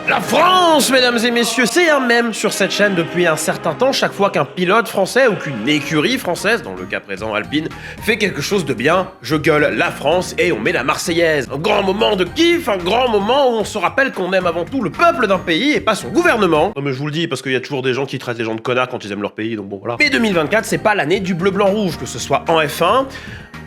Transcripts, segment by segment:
La France, mesdames et messieurs, c'est un mème sur cette chaîne depuis un certain temps. Chaque fois qu'un pilote français ou qu'une écurie française, dans le cas présent Alpine, fait quelque chose de bien, je gueule la France et on met la Marseillaise. Un grand moment de kiff, un grand moment où on se rappelle qu'on aime avant tout le peuple d'un pays et pas son gouvernement. Non mais je vous le dis parce qu'il y a toujours des gens qui traitent les gens de connards quand ils aiment leur pays, donc bon voilà. Mais 2024, c'est pas l'année du bleu, blanc, rouge, que ce soit en F1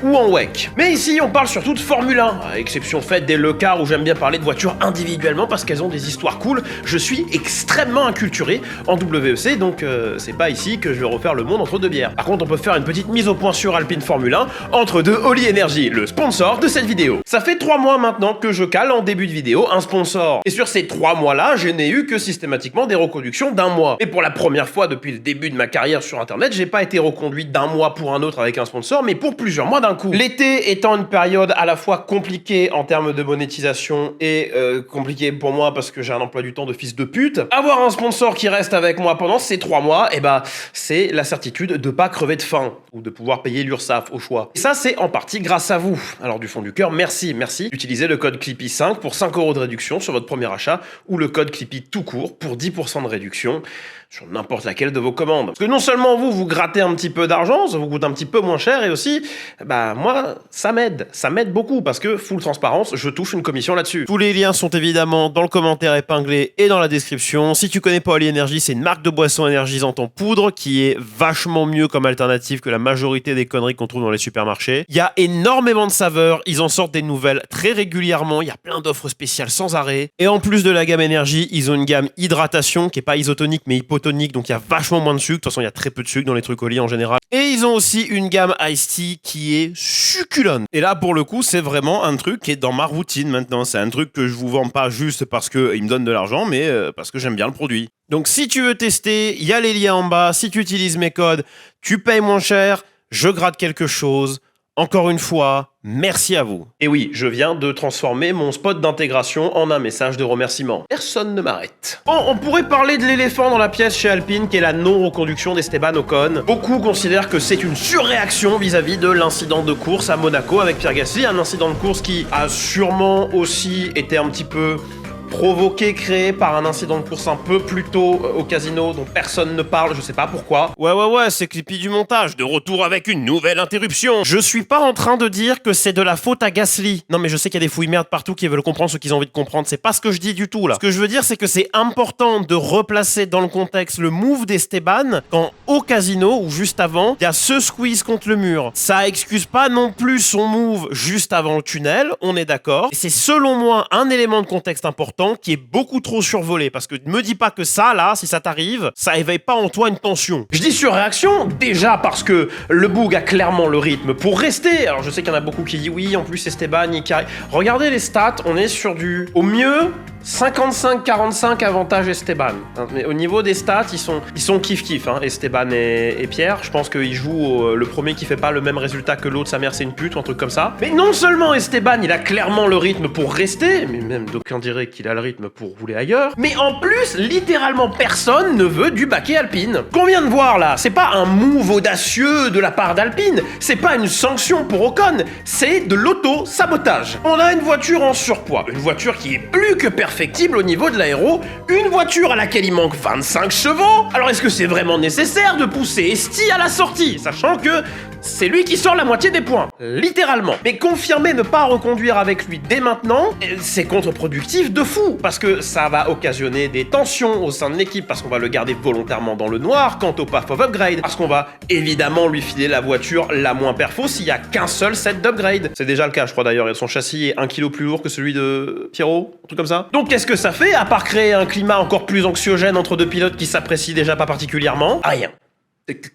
ou en WEC. Mais ici, on parle surtout de Formule 1, à exception faite des Le Car où j'aime bien parler de voitures individuellement parce qu'elles ont des histoires cool. Je suis extrêmement inculturé en WEC, donc c'est pas ici que je vais refaire le monde entre deux bières. Par contre, on peut faire une petite mise au point sur Alpine Formule 1 entre deux Oli Energy, le sponsor de cette vidéo. Ça fait 3 mois maintenant que je cale en début de vidéo un sponsor. Et sur ces 3 mois-là, je n'ai eu que systématiquement des reconductions d'un mois. Et pour la première fois depuis le début de ma carrière sur Internet, j'ai pas été reconduit d'un mois pour un autre avec un sponsor, mais pour plusieurs mois d'un coup. L'été étant une période à la fois compliquée en termes de monétisation et compliquée pour moi parce que j'ai un emploi du temps de fils de pute, avoir un sponsor qui reste avec moi pendant ces 3 mois, et bah c'est la certitude de pas crever de faim ou de pouvoir payer l'URSSAF au choix. Et ça c'est en partie grâce à vous. Alors du fond du cœur, merci d'utiliser le code Clippy5 pour 5 € de réduction sur votre premier achat ou le code Clippy tout court pour 10% de réduction sur n'importe laquelle de vos commandes. Parce que non seulement vous grattez un petit peu d'argent, ça vous coûte un petit peu moins cher, et aussi, bah moi, ça m'aide beaucoup, parce que, full transparence, je touche une commission là-dessus. Tous les liens sont évidemment dans le commentaire épinglé et dans la description. Si tu connais pas Oli Energy, c'est une marque de boisson énergisante en poudre qui est vachement mieux comme alternative que la majorité des conneries qu'on trouve dans les supermarchés. Il y a énormément de saveurs, ils en sortent des nouvelles très régulièrement, il y a plein d'offres spéciales sans arrêt. Et en plus de la gamme énergie, ils ont une gamme hydratation qui est pas isotonique mais hypotonique, donc il y a vachement moins de sucre. De toute façon, il y a très peu de sucre dans les trucs Oli en général. Et ils ont aussi une gamme Ice Tea qui est succulente. Et là, pour le coup, c'est vraiment un truc qui est dans ma routine maintenant. C'est un truc que je vous vends pas juste parce qu'ils me donnent de l'argent, mais parce que j'aime bien le produit. Donc si tu veux tester, il y a les liens en bas. Si tu utilises mes codes, tu payes moins cher, je gratte quelque chose. Encore une fois, merci à vous. Et oui, je viens de transformer mon spot d'intégration en un message de remerciement. Personne ne m'arrête. Bon, on pourrait parler de l'éléphant dans la pièce chez Alpine, qui est la non-reconduction d'Esteban Ocon. Beaucoup considèrent que c'est une surréaction vis-à-vis de l'incident de course à Monaco avec Pierre Gasly, un incident de course qui a sûrement aussi été un petit peu provoqué, créé par un incident de course un peu plus tôt au casino dont personne ne parle, je sais pas pourquoi. Ouais, c'est Clippy du montage, de retour avec une nouvelle interruption. Je suis pas en train de dire que c'est de la faute à Gasly. Non mais je sais qu'il y a des fouilles merdes partout qui veulent comprendre ce qu'ils ont envie de comprendre, c'est pas ce que je dis du tout là. Ce que je veux dire c'est que c'est important de replacer dans le contexte le move d'Esteban quand au casino ou juste avant, il y a ce squeeze contre le mur. Ça excuse pas non plus son move juste avant le tunnel, on est d'accord. Et c'est selon moi un élément de contexte important qui est beaucoup trop survolé, parce que me dis pas que ça, là, si ça t'arrive, ça éveille pas en toi une tension. Je dis surréaction, déjà parce que le Boug a clairement le rythme pour rester. Alors je sais qu'il y en a beaucoup qui disent oui, en plus Esteban, il carré. Regardez les stats, on est sur du, au mieux, 55-45 avantage Esteban. Mais au niveau des stats, ils sont kiff-kiff, hein, Esteban et Pierre. Je pense qu'ils jouent le premier qui fait pas le même résultat que l'autre, sa mère c'est une pute ou un truc comme ça. Mais non seulement Esteban, il a clairement le rythme pour rester, mais même d'aucuns diraient qu'il a le rythme pour rouler ailleurs. Mais en plus, littéralement personne ne veut du baquet Alpine. Qu'on vient de voir là, c'est pas un move audacieux de la part d'Alpine, c'est pas une sanction pour Ocon, c'est de l'auto-sabotage. On a une voiture en surpoids, une voiture qui est plus que perfectible au niveau de l'aéro, une voiture à laquelle il manque 25 chevaux. Alors est-ce que c'est vraiment nécessaire de pousser Esti à la sortie, sachant que c'est lui qui sort la moitié des points, littéralement. Mais confirmer ne pas reconduire avec lui dès maintenant, c'est contre-productif de fou, parce que ça va occasionner des tensions au sein de l'équipe, parce qu'on va le garder volontairement dans le noir quant au path of upgrade, parce qu'on va évidemment lui filer la voiture la moins perfo s'il y a qu'un seul set d'upgrade. C'est déjà le cas, je crois d'ailleurs, et son châssis est 1 kg plus lourd que celui de Pierrot, un truc comme ça. Donc qu'est-ce que ça fait, à part créer un climat encore plus anxiogène entre deux pilotes qui s'apprécient déjà pas particulièrement? Rien.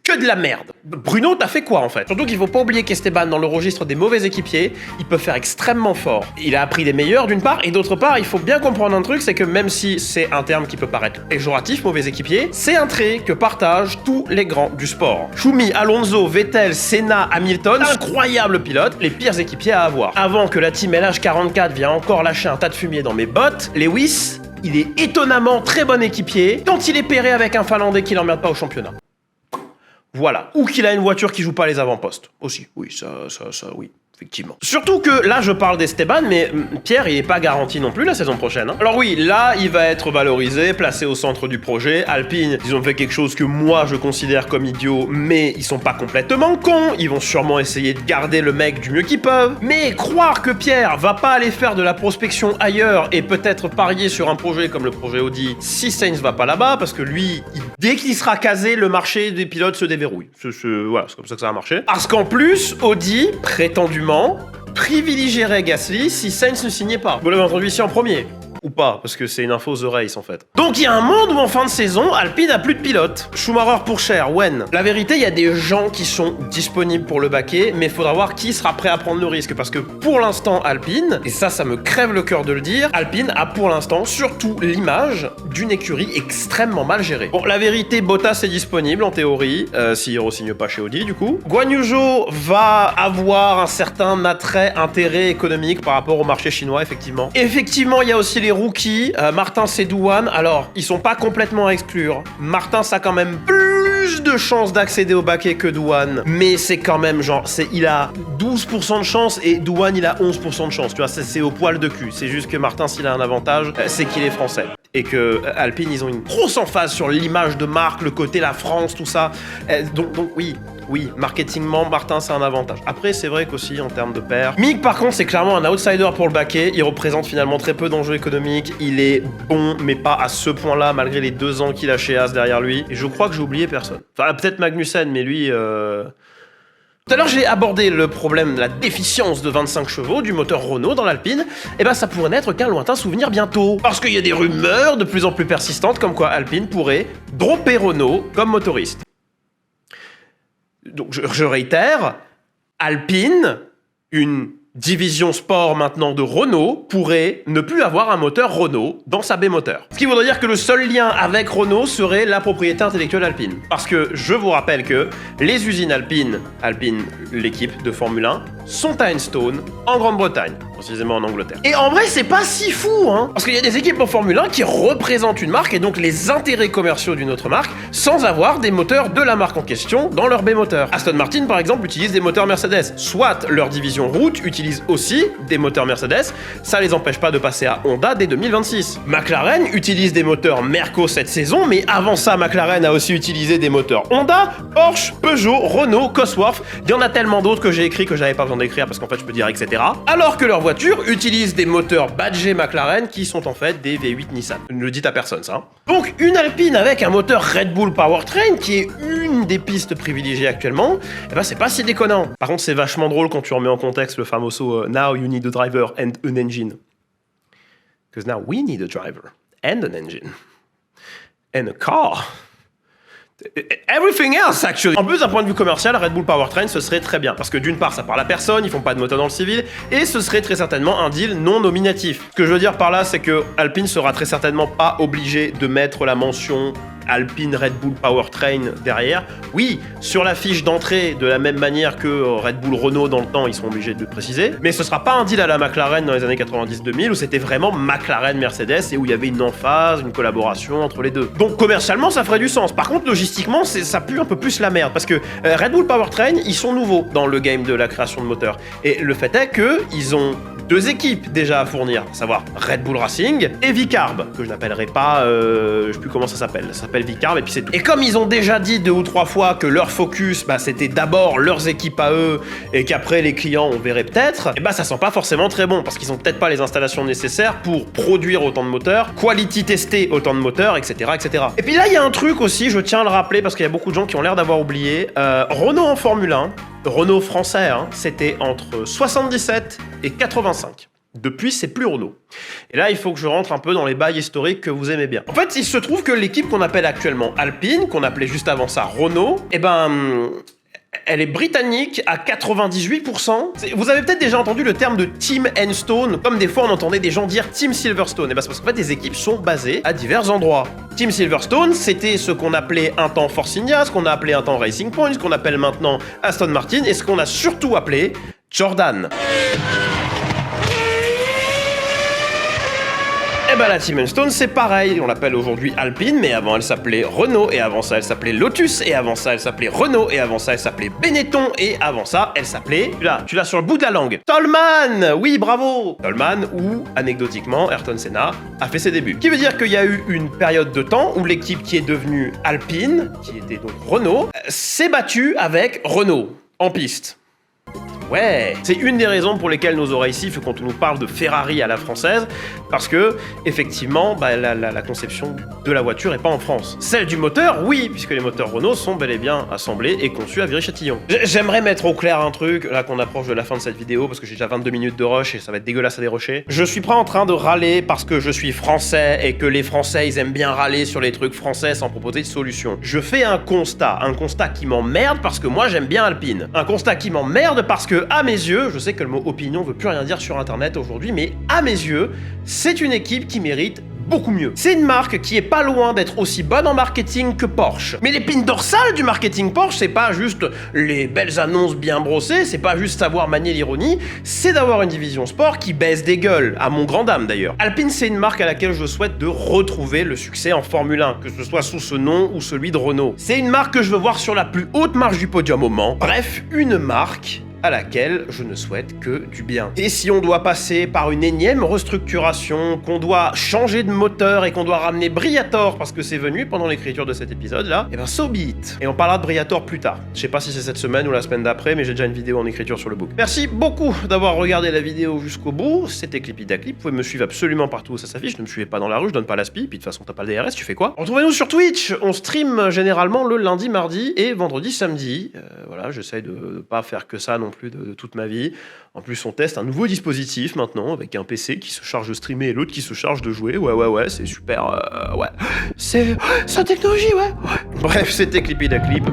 Que de la merde. Bruno, t'as fait quoi en fait? Surtout qu'il faut pas oublier qu'Esteban, dans le registre des mauvais équipiers, il peut faire extrêmement fort. Il a appris des meilleurs d'une part, et d'autre part, il faut bien comprendre un truc, c'est que même si c'est un terme qui peut paraître péjoratif, mauvais équipier, c'est un trait que partagent tous les grands du sport. Schumi, Alonso, Vettel, Senna, Hamilton, incroyables pilotes, les pires équipiers à avoir. Avant que la team LH44 vienne encore lâcher un tas de fumier dans mes bottes, Lewis, il est étonnamment très bon équipier quand il est pairé avec un Finlandais qui l'emmerde pas au championnat. Voilà. Ou qu'il a une voiture qui joue pas les avant-postes. Aussi. Oui, ça, oui. effectivement. Surtout que là, je parle d'Esteban, mais Pierre, il est pas garanti non plus la saison prochaine. Hein. Alors oui, là, il va être valorisé, placé au centre du projet. Alpine, ils ont fait quelque chose que moi, je considère comme idiot, mais ils sont pas complètement cons. Ils vont sûrement essayer de garder le mec du mieux qu'ils peuvent. Mais croire que Pierre va pas aller faire de la prospection ailleurs et peut-être parier sur un projet comme le projet Audi si Sainz va pas là-bas, parce que lui, dès qu'il sera casé, le marché des pilotes se déverrouille. Voilà, c'est comme ça que ça va marcher. Parce qu'en plus, Audi, prétendument, privilégierait Gasly si Sainz ne signait pas. Vous l'avez entendu ici en premier. Ou pas, parce que c'est une info aux oreilles en fait. Donc il y a un monde où en fin de saison, Alpine a plus de pilote. Schumacher pour cher, when? La vérité, il y a des gens qui sont disponibles pour le baquer, mais il faudra voir qui sera prêt à prendre le risque. Parce que pour l'instant, Alpine, et ça me crève le cœur de le dire, Alpine a pour l'instant surtout l'image d'une écurie extrêmement mal gérée. Bon, la vérité, Bottas est disponible en théorie, s'il re-signe pas chez Audi du coup. Guan Yu Zhou va avoir un certain intérêt économique par rapport au marché chinois, effectivement. Effectivement, il y a aussi les rookies, Martin et Douane, alors ils sont pas complètement à exclure. Martin a quand même plus de chances d'accéder au baquet que Douane, mais c'est quand même genre, il a 12% de chance et Douane il a 11% de chance, tu vois, c'est au poil de cul. C'est juste que Martin s'il a un avantage, c'est qu'il est français. Et que Alpine, ils ont une grosse emphase sur l'image de marque, le côté la France, tout ça. Donc oui, marketingement, Martin, c'est un avantage. Après, c'est vrai qu'aussi, en termes de paire... Mick, par contre, c'est clairement un outsider pour le baquet. Il représente finalement très peu d'enjeux économiques. Il est bon, mais pas à ce point-là, malgré les 2 ans qu'il a chez As derrière lui. Et je crois que j'ai oublié personne. Enfin, peut-être Magnussen, mais lui... Tout à l'heure, j'ai abordé le problème de la déficience de 25 chevaux du moteur Renault dans l'Alpine. Et ben, ça pourrait n'être qu'un lointain souvenir bientôt. Parce qu'il y a des rumeurs de plus en plus persistantes comme quoi Alpine pourrait dropper Renault comme motoriste. Donc, je réitère, Alpine, une division sport maintenant de Renault, pourrait ne plus avoir un moteur Renault dans sa B-moteur. Ce qui voudrait dire que le seul lien avec Renault serait la propriété intellectuelle Alpine. Parce que je vous rappelle que les usines Alpine, l'équipe de Formule 1, sont à Enstone, en Grande-Bretagne, précisément en Angleterre. Et en vrai, c'est pas si fou, hein. Parce qu'il y a des équipes en Formule 1 qui représentent une marque et donc les intérêts commerciaux d'une autre marque sans avoir des moteurs de la marque en question dans leur B-moteur. Aston Martin, par exemple, utilise des moteurs Mercedes. Soit leur division route utilise aussi des moteurs Mercedes, ça les empêche pas de passer à Honda dès 2026. McLaren utilise des moteurs Merco cette saison, mais avant ça, McLaren a aussi utilisé des moteurs Honda, Porsche, Peugeot, Renault, Cosworth. Il y en a tellement d'autres que j'ai écrit que j'avais pas besoin d'écrire parce qu'en fait je peux dire etc. Alors que leurs voitures utilisent des moteurs badgés McLaren qui sont en fait des V8 Nissan. Ne le dites à personne ça. Hein. Donc une Alpine avec un moteur Red Bull Powertrain qui est une des pistes privilégiées actuellement, eh ben c'est pas si déconnant. Par contre c'est vachement drôle quand tu remets en contexte le fameux now you need a driver and an engine. Because now we need a driver and an engine. And a car. Everything else, actually. En plus, d'un point de vue commercial, Red Bull Powertrain, ce serait très bien. Parce que d'une part, ça parle à personne, ils font pas de moteur dans le civil, et ce serait très certainement un deal non nominatif. Ce que je veux dire par là, c'est que Alpine sera très certainement pas obligé de mettre la mention Alpine Red Bull Powertrain derrière. Oui, sur la fiche d'entrée, de la même manière que Red Bull Renault dans le temps, ils seront obligés de le préciser. Mais ce sera pas un deal à la McLaren dans les années 90-2000 où c'était vraiment McLaren Mercedes et où il y avait une emphase, une collaboration entre les deux. Donc commercialement, ça ferait du sens. Par contre, logistiquement, ça pue un peu plus la merde parce que Red Bull Powertrain, ils sont nouveaux dans le game de la création de moteurs. Et le fait est que ils ont 2 équipes déjà à fournir, à savoir Red Bull Racing et Vicarb, que je n'appellerai pas, je sais plus comment ça s'appelle Vicarb et puis c'est tout. Et comme ils ont déjà dit 2 ou 3 fois que leur focus, c'était d'abord leurs équipes à eux et qu'après les clients on verrait peut-être, et ça sent pas forcément très bon parce qu'ils ont peut-être pas les installations nécessaires pour produire autant de moteurs, quality tester autant de moteurs, etc., etc. Et puis là il y a un truc aussi, je tiens à le rappeler parce qu'il y a beaucoup de gens qui ont l'air d'avoir oublié, Renault en Formule 1, Renault français, c'était entre 77 et 85. Depuis, c'est plus Renault. Et là, il faut que je rentre un peu dans les bails historiques que vous aimez bien. En fait, il se trouve que l'équipe qu'on appelle actuellement Alpine, qu'on appelait juste avant ça Renault, elle est britannique à 98%. Vous avez peut-être déjà entendu le terme de Team Enstone, comme des fois on entendait des gens dire Team Silverstone. C'est parce qu'en fait, les équipes sont basées à divers endroits. Team Silverstone, c'était ce qu'on appelait un temps Force India, ce qu'on a appelé un temps Racing Point, ce qu'on appelle maintenant Aston Martin, et ce qu'on a surtout appelé Jordan. Et bah la Team Stone c'est pareil, on l'appelle aujourd'hui Alpine, mais avant elle s'appelait Renault, et avant ça elle s'appelait Lotus, et avant ça elle s'appelait Renault, et avant ça elle s'appelait Benetton, et avant ça elle s'appelait, tu l'as sur le bout de la langue, Toleman. Oui, bravo, Toleman, où anecdotiquement Ayrton Senna a fait ses débuts. Ce qui veut dire qu'il y a eu une période de temps où l'équipe qui est devenue Alpine, qui était donc Renault, s'est battue avec Renault en piste. Ouais, c'est une des raisons pour lesquelles nos oreilles sifflent quand on nous parle de Ferrari à la française, parce que, effectivement, la conception de la voiture est pas en France. Celle du moteur, oui, puisque les moteurs Renault sont bel et bien assemblés et conçus à Viry-Châtillon. J'aimerais mettre au clair un truc, là qu'on approche de la fin de cette vidéo, parce que j'ai déjà 22 minutes de rush et ça va être dégueulasse à dérocher. Je suis pas en train de râler parce que je suis français et que les Français, ils aiment bien râler sur les trucs français sans proposer de solution. Je fais un constat qui m'emmerde parce que moi j'aime bien Alpine. Un constat qui m'emmerde parce que, à mes yeux, je sais que le mot opinion veut plus rien dire sur internet aujourd'hui, mais à mes yeux, c'est une équipe qui mérite beaucoup mieux. C'est une marque qui est pas loin d'être aussi bonne en marketing que Porsche. Mais l'épine dorsale du marketing Porsche, c'est pas juste les belles annonces bien brossées, c'est pas juste savoir manier l'ironie, c'est d'avoir une division sport qui baisse des gueules, à mon grand dam d'ailleurs. Alpine, c'est une marque à laquelle je souhaite de retrouver le succès en Formule 1, que ce soit sous ce nom ou celui de Renault. C'est une marque que je veux voir sur la plus haute marche du podium au Mans. Bref, une marque à laquelle je ne souhaite que du bien. Et si on doit passer par une énième restructuration, qu'on doit changer de moteur et qu'on doit ramener Briator parce que c'est venu pendant l'écriture de cet épisode là, et ben so be it. Et on parlera de Briator plus tard. Je sais pas si c'est cette semaine ou la semaine d'après, mais j'ai déjà une vidéo en écriture sur le book. Merci beaucoup d'avoir regardé la vidéo jusqu'au bout. C'était Clippy Daclip. Vous pouvez me suivre absolument partout où ça s'affiche. Ne me suivez pas dans la rue, je donne pas l'aspi, puis de toute façon t'as pas le DRS, tu fais quoi? Retrouvez-nous sur Twitch. On stream généralement le lundi, mardi et vendredi, samedi. Voilà, j'essaye de pas faire que ça non plus de toute ma vie. En plus, on teste un nouveau dispositif maintenant avec un PC qui se charge de streamer et l'autre qui se charge de jouer. Ouais, c'est super. Ouais. C'est technologie, ouais. Bref, c'était Clippy Daclip.